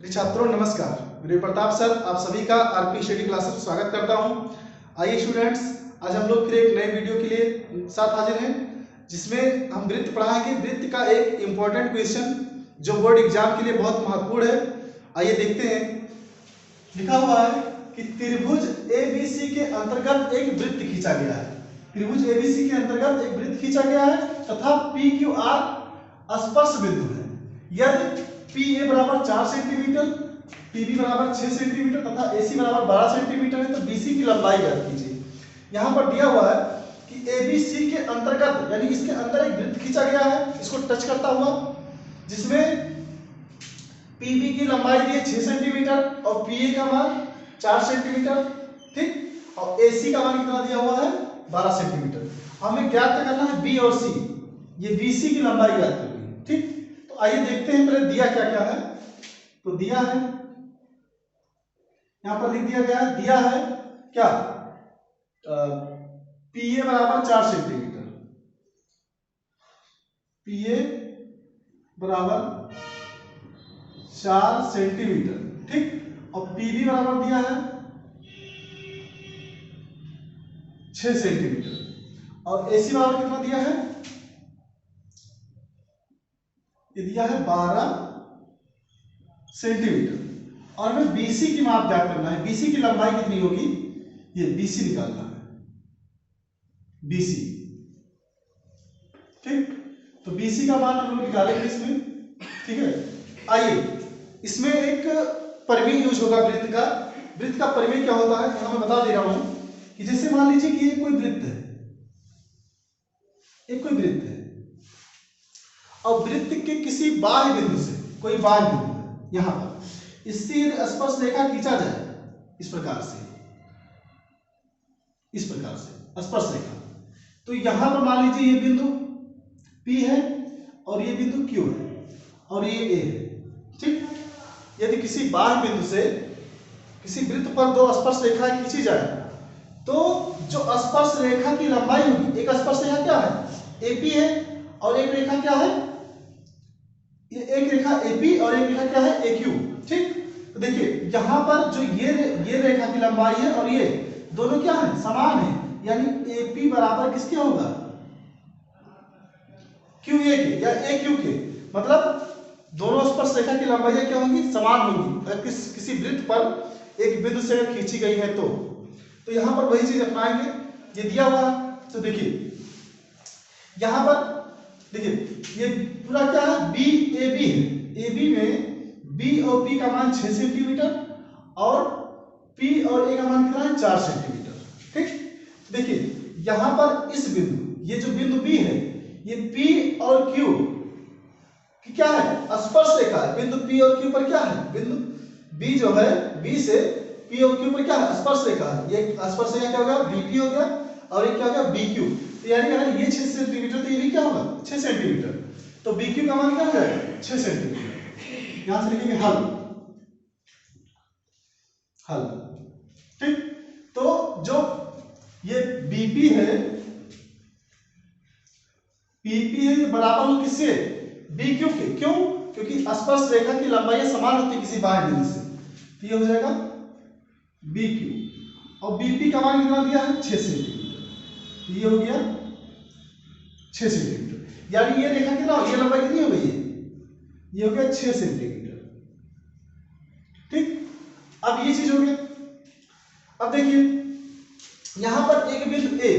छात्रों नमस्कार, मेरे प्रताप सर आप सभी का आरपी स्टडी क्लासेस में स्वागत करता हूं। आइए स्टूडेंट्स, आज हम लोग फिर एक नए वीडियो के लिए साथ हाजिर हैं जिसमें हम वृत्त पढ़ाएंगे। वृत्त का एक इम्पोर्टेंट क्वेश्चन जो बोर्ड एग्जाम के लिए बहुत महत्वपूर्ण है। आइए देखते हैं। लिखा हुआ है कि त्रिभुज ABC के अंतर्गत एक वृत्त खींचा गया है। त्रिभुज ABC के अंतर्गत एक वृत्त खींचा गया है तथा PQR स्पर्श बिंदु है। यदि PA बराबर 4 सेंटीमीटर, PB बराबर 6 सेंटीमीटर तथा AC बराबर 12 सेंटीमीटर है तो BC की लंबाई ज्ञात कीजिए। यहाँ पर दिया हुआ है कि ABC के अंतर्गत यानी इसके अंदर एक वृत्त खींचा गया है, इसको टच करता हुआ, जिसमें PB की लंबाई दी है 6 सेंटीमीटर और PA का मान 4 सेंटीमीटर, ठीक, और AC का मान कितना दिया हुआ है 12 सेंटीमीटर। हमें ज्ञात करना है B और C, ये BC की लंबाई ज्ञात करनी है, ठीक। तो आइए देखते हैं पहले दिया क्या क्या है। तो दिया है, यहां पर लिख दिया गया है, दिया है क्या PA बराबर 4 सेंटीमीटर, PA बराबर 4 सेंटीमीटर, ठीक, और PB बराबर दिया है 6 सेंटीमीटर और AC बराबर कितना दिया है, ये दिया है 12 सेंटीमीटर। और हमें BC की माप ज्ञात करना है। BC की लंबाई कितनी होगी, ये BC निकालना है, BC, ठीक। तो BC का मान हम लोग निकालेंगे इसमें, ठीक है। आइए, इसमें एक परिमेय यूज होगा वृत्त का। वृत्त का परिमेय क्या होता है यहां मैं बता दे रहा हूं कि जैसे मान लीजिए कि ये कोई वृत्त है, एक कोई वृत्त है और वृत्त के किसी बाह्य बिंदु से, कोई बाह्य बिंदु है यहां पर, इससे स्पर्श रेखा खींचा जाए इस प्रकार से, इस प्रकार से स्पर्श रेखा। तो यहां पर मान लीजिए ये बिंदु P है और ये बिंदु Q है और ये A है, ठीक। यदि किसी बाह्य बिंदु से किसी वृत्त पर दो स्पर्श रेखाएं खींची जाए तो जो स्पर्श रेखा की लंबाई होगी, एक स्पर्श रेखा क्या है AP है और एक रेखा क्या है, ये एक रेखा AP और एक रेखा क्या है AQ, ठीक। तो देखिए यहां पर जो ये रेखा की लंबाई है और ये दोनों क्या है, समान है, यानी AP बराबर किसके होगा, QA के या AQ के, मतलब दोनों स्पर्श रेखा की लंबाई क्या होंगी, समान होंगी अगर किसी वृत्त पर एक बिंदु से अगर खींची गई है तो यहां पर वही चीज अपनाएंगे। ये दिया हुआ है तो देखिए यहां पर देखिए ये पूरा क्या है BAB है, AB में B और P का मान 6 सेंटीमीटर और P और A का मान कितना है 4 सेंटीमीटर, ठीक। देखिए यहां पर इस बिंदु, ये जो बिंदु B है, ये P और Q कि क्या है, स्पर्श रेखा है। बिंदु P और Q पर क्या है, बिंदु B जो है B से P और Q पर क्या है, स्पर्श रेखा है। ये स्पर्श रेखा क्या होगा, BP हो गया और ये क्या हो गया BQ। तो यानी अगर ये 6 सेंटीमीटर तो ये भी क्या होगा 6 सेंटीमीटर, तो BQ का मान क्या हो जाएगा 6 सेंटीमीटर। यहां से लिखेंगे हल, हल, ठीक। तो जो ये BP है, PP है, ये बराबर हो किससे, BQ के, क्यों, क्योंकि स्पर्श रेखा की लंबाई समान होती है किसी बाह्य बिंदु से, तो ये हो जाएगा BQ और BP का मान कितना दिया है 6 सेंटीमीटर, तो ये हो गया 6 सेंटीमीटर। यानी ये रेखा कितना, ये लंबाई कितनी हो गई है, ये हो गया 6 सेंटीमीटर, ठीक। अब ये चीज हो गया। अब देखिए यहां पर एक बिंदु A,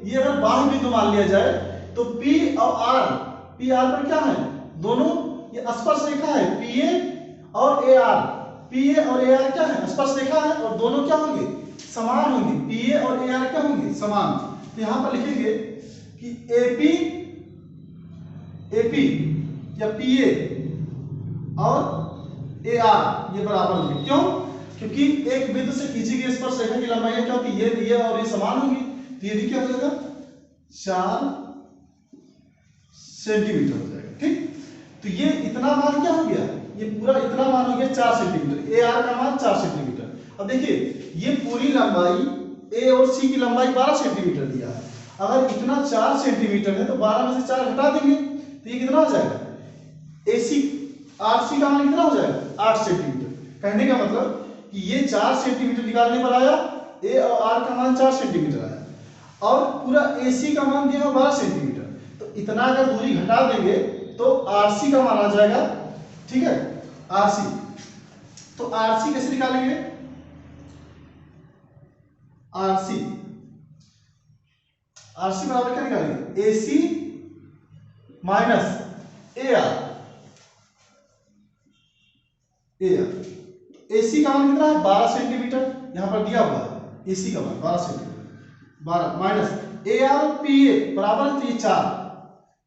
ये अगर बाह्य बिंदु मान लिया जाए तो P और R, P R पर क्या है, दोनों ये स्पर्श रेखा है, PA और AR, PA और AR क्या है, स्पर्श रेखा है और दोनों क्या होंगे, समान होंगे, PA और AR क्या होंगे, समान। तो यहां पर लिखेंगे कि AP या PA और AR ये बराबर होंगे, क्यों, क्योंकि एक बिंदु से खींची गई स्पर्श रेखा की लंबाई क्या होती है, ये और ये समान होंगी, तो ये भी क्या हो जाएगा 4 सेंटीमीटर हो जाएगा, ठीक। तो ये इतना मान क्या हो गया, ये पूरा इतना मान हो गया 4 सेंटीमीटर, AR का मान 4 सेंटीमीटर। अब देखिए ये पूरी लंबाई A और C की लंबाई 12 सेंटीमीटर दिया है, अगर इतना 4 सेंटीमीटर है तो 12 में से 4 हटा देंगे तो ये कितना हो जाएगा, AC RC का मान कितना हो जाएगा 8 सेंटीमीटर। कहने का मतलब कि ये 4 सेंटीमीटर निकालने पर आया, ए और आर का मान 4 सेंटीमीटर आया, और पूरा AC का मान दिया 12 सेंटीमीटर। तो इतना अगर दूरी घटा देंगे तो RC का मान आ जाएगा, ठीक है, RC। तो RC कैसे निकालेंगे? RC बराबर क्या निकालेंगे? AC minus AR। AC का मान कितना है? 12 सेंटीमीटर, यहां पर दिया हुआ है AC का मान 12 सेंटीमीटर, 12 माइनस AR और PA बराबर है, तो ये 4,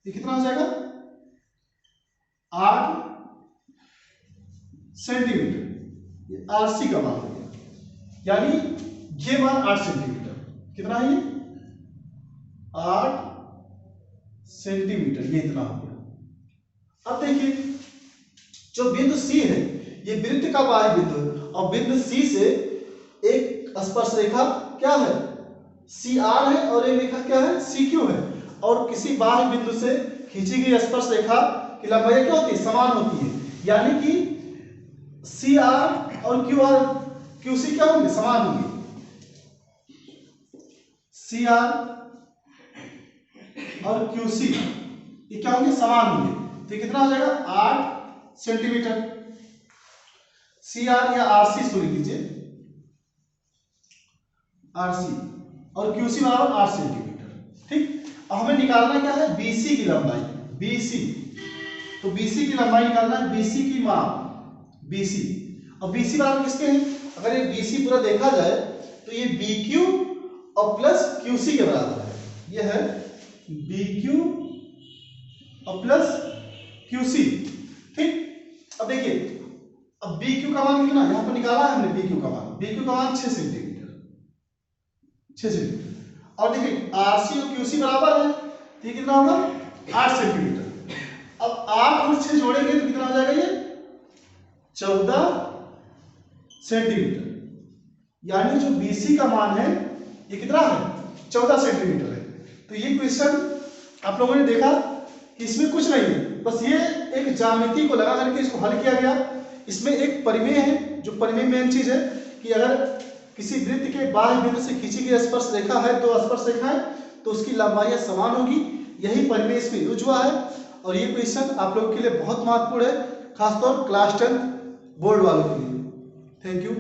ये कितना हो जाएगा? 8 सेंटीमीटर। ये RC का मान हो गया, यानी ये मान 8 सेंटीमीटर। कितना है ये? 8 सेंटीमीटर, ये इतना हो गया। अब देखिए जो बिंदु C है ये वृत्त का बाह्य बिंदु है, और बिंदु C से एक स्पर्श रेखा क्या है? CR है, और एक रेखा क्या है? CQ है। और किसी बाह्य बिंदु से खींची गई स्पर्श रेखा की लंबाई क्या होती है? समान होती है, यानी कि CR और QC क्या होंगे? समान होंगे। CR और QC ये क्या होंगे? समान होंगे। तो कितना हो जाएगा? 8 सेंटीमीटर। CR या RC सुन लीजिए, RC और QC बराबर 8 सेंटीमीटर, ठीक। अब हमें निकालना क्या है? BC की लंबाई, BC। तो BC की लंबाई निकालना है, BC की माप, BC। और BC बराबर किसके हैं? अगर ये BC पूरा देखा जाए तो ये BQ और प्लस QC के बराबर है। ये है BQ और प्लस QC, ठीक। अब देखिए, अब BQ का मान कितना यहां पर निकाला है हमने? BQ का मान 6 सेंटीमीटर, 6 सेंटीमीटर। और देखिए RC और QC बराबर है, तो ये कितना होगा? 8 सेंटीमीटर। अब 8 और 6 जोड़ेंगे तो कितना हो जाएगा? ये 14 सेंटीमीटर। यानी जो BC का मान है ये कितना है? 14 सेंटीमीटर है। तो ये क्वेश्चन आप लोगों ने देखा कि इसमें कुछ नहीं है, बस ये एक ज्यामिति को लगा करके इसको हल किया गया। इसमें एक परिमेय है, जो परिमेय मेन चीज है कि अगर किसी वृत्त के बाह्य बिंदु से खींची गई स्पर्श रेखा है, 2 स्पर्श रेखाएं, तो उसकी लंबाई समान होगी। यही परिमेय इसमें यूज हुआ है, और ये क्वेश्चन आप लोगों के लिए बहुत महत्वपूर्ण है, खासतौर क्लास 10 बोर्ड वालों के लिए। Thank you.